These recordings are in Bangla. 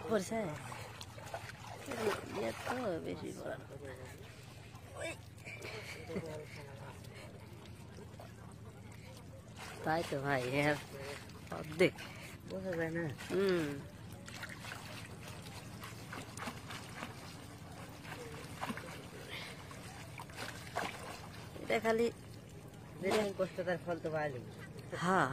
পড়ছে তো বেশি পড়া তাই তো ভাই অর্ধেক বোঝা যায় না। এটা খালি কষ্ট তার ফল তো পাইলি। হ্যাঁ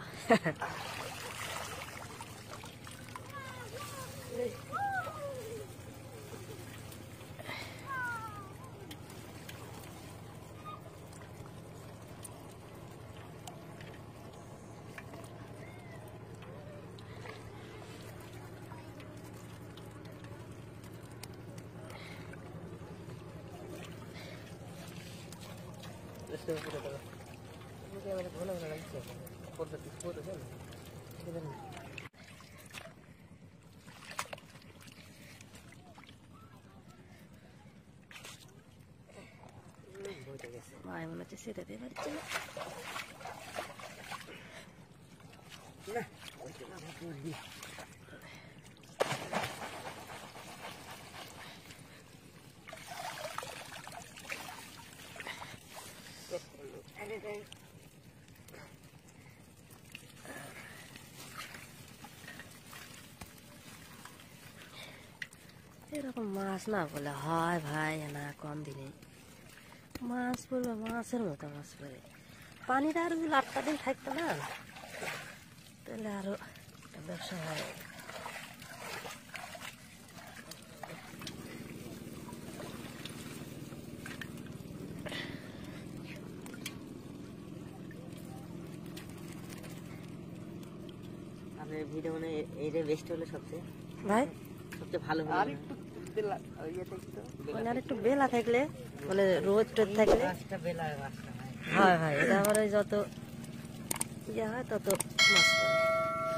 ভাই মনে হচ্ছে সেটাতে পারছি না। এরকম মাছ না বলে হয় ভাই না, কম দিনে মাছ পড়বে, মাছের মতো মাছ পড়ে। পানিটা আরো যদি 8টা দিন থাকতো না তাহলে আরো ব্যবসা হয়। আপনার ভিডিও মানে এইটা বেস্ট হলো সবচেয়ে ভাই, সবচেয়ে ভালো হলো। আর একটু বেলা থাকলে মানে রোদ টোদ থাকলে হয় ভাই, এটা আমার যত ইয়ে হয় তত মাছ পড়ে।